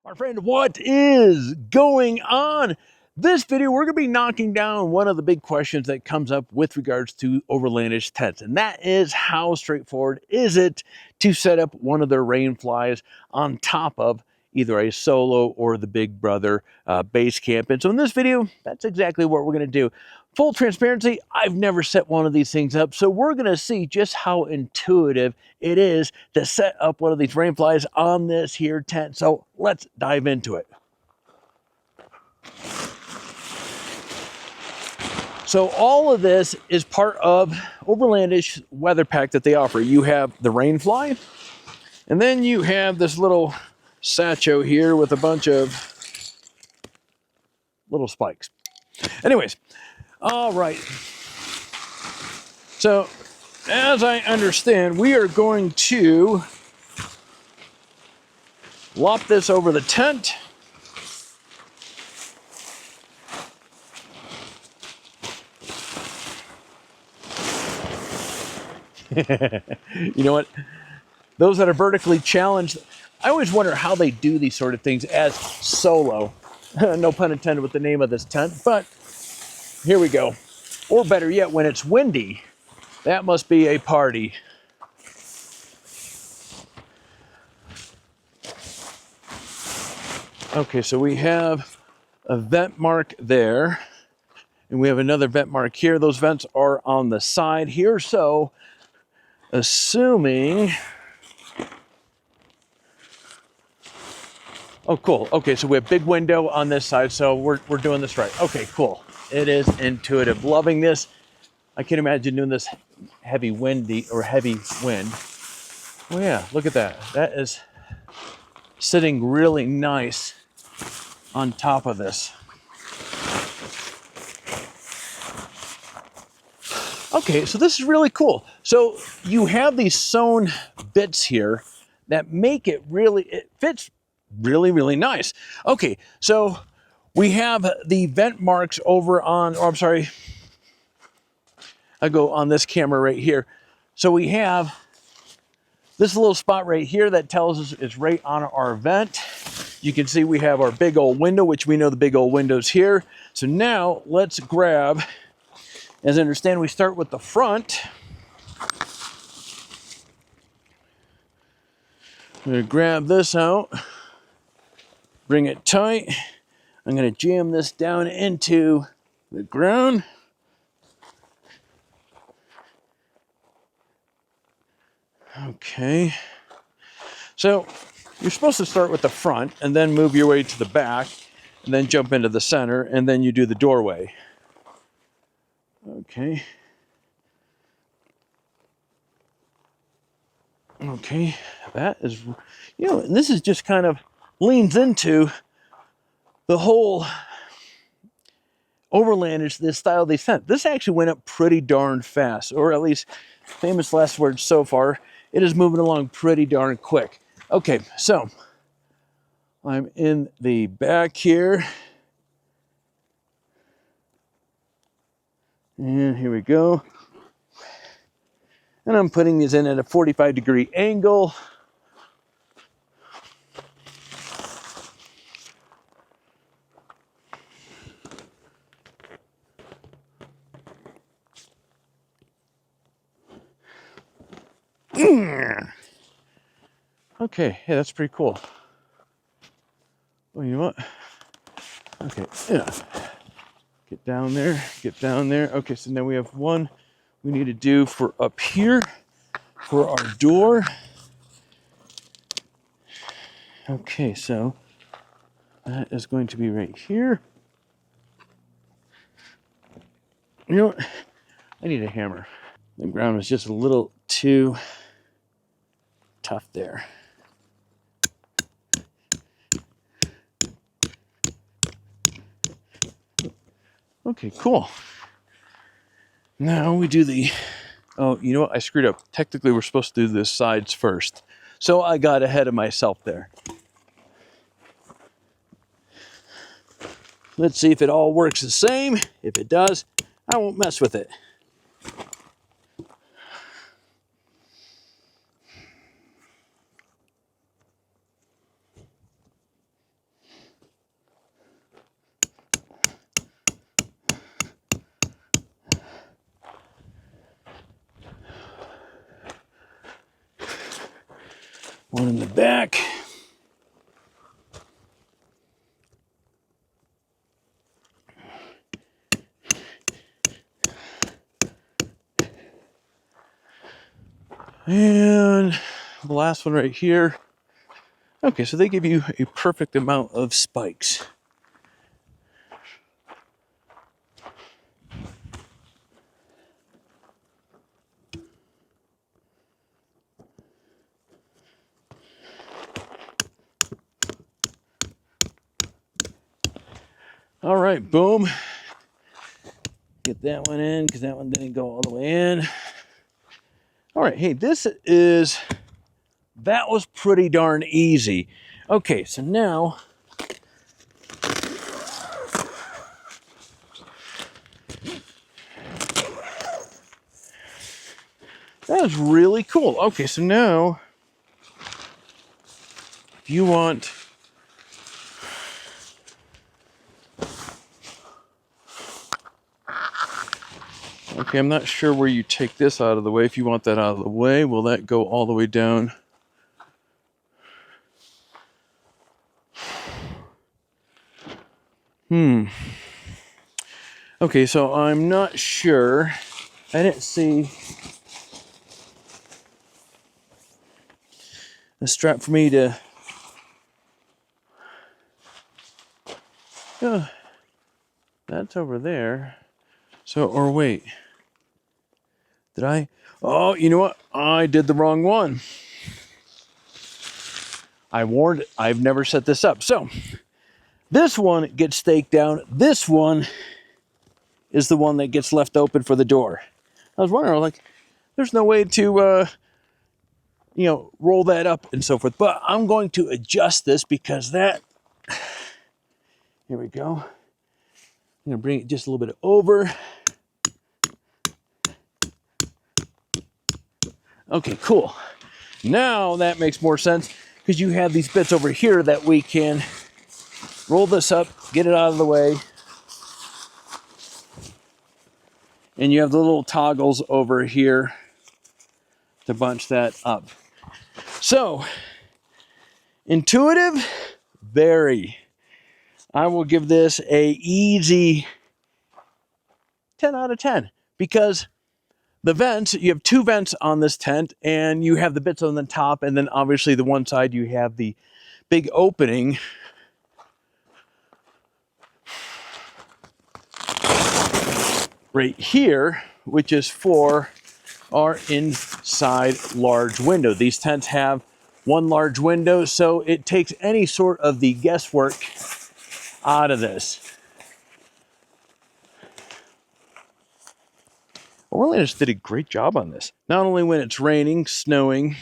My friend, what is going on? This video, we're going to be knocking down one of the big questions that comes up with regards to Overlandish tents, and that is how straightforward is it to set up one of their Rainflies on top of either a Solo or the Big Brother base camp. And so in this video, that's exactly what we're going to do. Full transparency, I've never set one of these things up, so we're going to see just how intuitive it is to set up one of these Rainflies on this here tent. So let's dive into it. So all of this is part of Overlandish weather pack that they offer. You have the Rainfly, and then you have this little satchel here with a bunch of little spikes. Anyways, all right. So as I understand, we are going to lop this over the tent. You know what? Those that are vertically challenged, I always wonder how they do these sort of things as Solo. No pun intended with the name of this tent, but here we go. Or better yet, when it's windy, that must be a party. Okay, so we have a vent mark there, and we have another vent mark here. Those vents are on the side here, so assuming... Oh, cool. Okay, so we have big window on this side, so we're doing this right. Okay, cool. It is intuitive. Loving this. I can imagine doing this heavy wind. Oh yeah, look at that. That is sitting really nice on top of this. Okay, so this is really cool. So you have these sewn bits here that make it fits really, really nice. Okay, so we have the vent marks over on, or I'm sorry, I go on this camera right here. So we have this little spot right here that tells us it's right on our vent. You can see we have our big old window, which we know the big old window's here. So now let's grab, as I understand, we start with the front. I'm gonna grab this out, bring it tight. I'm gonna jam this down into the ground. Okay. So you're supposed to start with the front and then move your way to the back and then jump into the center and then you do the doorway. Okay. Okay, that is, you know, and this is just kind of leans into the whole Overlandish, this style they sent. This actually went up pretty darn fast, or at least famous last words so far. It is moving along pretty darn quick. Okay, so I'm in the back here. And here we go. And I'm putting these in at a 45-degree angle. Okay, yeah, that's pretty cool. Well, you know what? Okay, yeah. Get down there, get down there. Okay, so now we have one we need to do for up here for our door. Okay, so that is going to be right here. You know what? I need a hammer. The ground was just a little too tough there. Okay, cool. Now we do the, oh, you know what? I screwed up. Technically, we're supposed to do the sides first. So I got ahead of myself there. Let's see if it all works the same. If it does, I won't mess with it. One in the back. And the last one right here. Okay, so they give you a perfect amount of spikes. All right, boom. Get that one in because that one didn't go all the way in. All right, hey, that was pretty darn easy. Okay, so now that was really cool. Okay, so now if you want okay, I'm not sure where you take this out of the way. If you want that out of the way, will that go all the way down? Okay, so I'm not sure. I didn't see a strap for me to... Oh, that's over there. So, or wait. Did I? Oh, you know what? I did the wrong one. I warned, I've never set this up. So, this one gets staked down. This one is the one that gets left open for the door. I was wondering, like, there's no way to, roll that up and so forth. But I'm going to adjust this because that, here we go. I'm going to bring it just a little bit over. Okay, cool. Now that makes more sense because you have these bits over here that we can roll this up, get it out of the way. And you have the little toggles over here to bunch that up. So, intuitive, very. I will give this a easy 10 out of 10 because the vents, you have 2 vents on this tent and you have the bits on the top, and then obviously the one side you have the big opening. Right here, which is for our inside large window. These tents have one large window, so it takes any sort of the guesswork out of this. Overlanders did a great job on this. Not only when it's raining, snowing,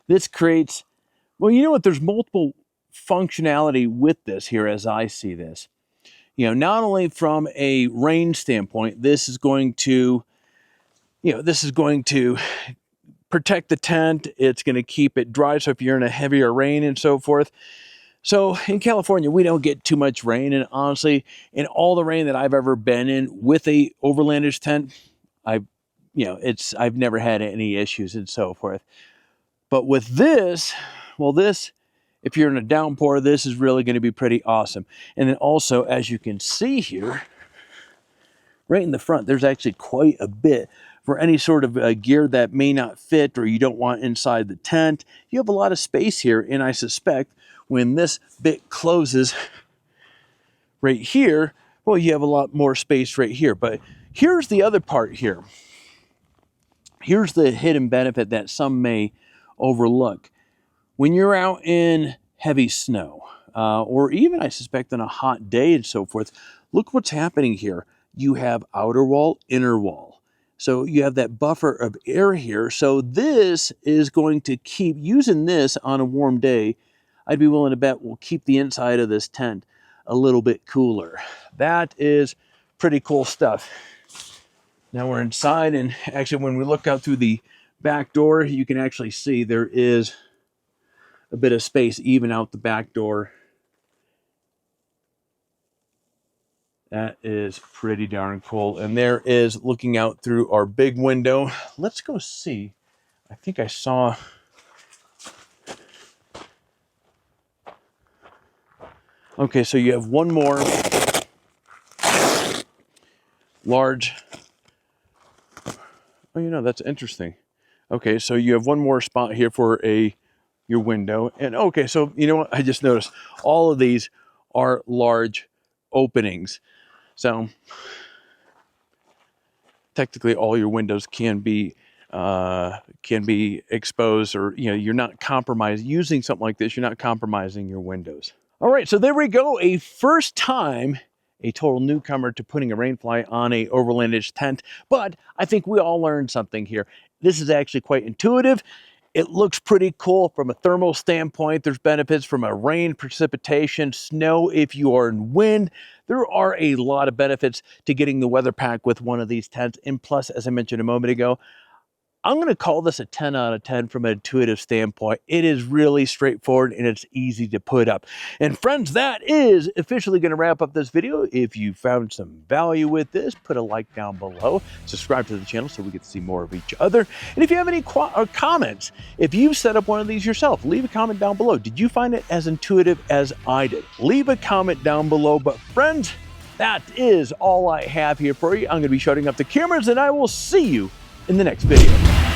this creates, well, you know what, there's multiple functionality with this here as I see this. You know, not only from a rain standpoint, this is going to protect the tent. It's going to keep it dry. So if you're in a heavier rain and so forth. So in California, we don't get too much rain. And honestly, in all the rain that I've ever been in with a Overlandish tent, I've never had any issues and so forth. But with this, well, this, if you're in a downpour, this is really going to be pretty awesome. And then also, as you can see here, right in the front, there's actually quite a bit for any sort of gear that may not fit or you don't want inside the tent. You have a lot of space here, and I suspect when this bit closes right here, well, you have a lot more space right here. But here's the other part here. Here's the hidden benefit that some may overlook. When you're out in heavy snow, or even I suspect on a hot day and so forth, look what's happening here. You have outer wall, inner wall. So you have that buffer of air here. So this is going to keep, using this on a warm day, I'd be willing to bet will keep the inside of this tent a little bit cooler. That is pretty cool stuff. Now we're inside, and actually when we look out through the back door, you can actually see there is a bit of space even out the back door. That is pretty darn cool. And there is looking out through our big window. Let's go see. I think I saw Okay, so you have one more large, oh, you know, that's interesting. Okay, so you have one more spot here for your window. And okay, so you know what? I just noticed all of these are large openings. So technically all your windows can be exposed, or you know, you're not compromised using something like this. You're not compromising your windows. All right, so there we go. A first time, a total newcomer to putting a Rainfly on a Overlandish tent, but I think we all learned something here. This is actually quite intuitive. It looks pretty cool from a thermal standpoint. There's benefits from a rain, precipitation, snow if you are in wind. There are a lot of benefits to getting the weather pack with one of these tents. And plus, as I mentioned a moment ago, I'm going to call this a 10 out of 10 from an intuitive standpoint. It is really straightforward and it's easy to put up. And friends, that is officially going to wrap up this video. If you found some value with this, put a like down below. Subscribe to the channel so we get to see more of each other. And if you have any comments, if you set up one of these yourself, leave a comment down below. Did you find it as intuitive as I did? Leave a comment down below. But friends, that is all I have here for you. I'm going to be shutting up the cameras and I will see you in the next video.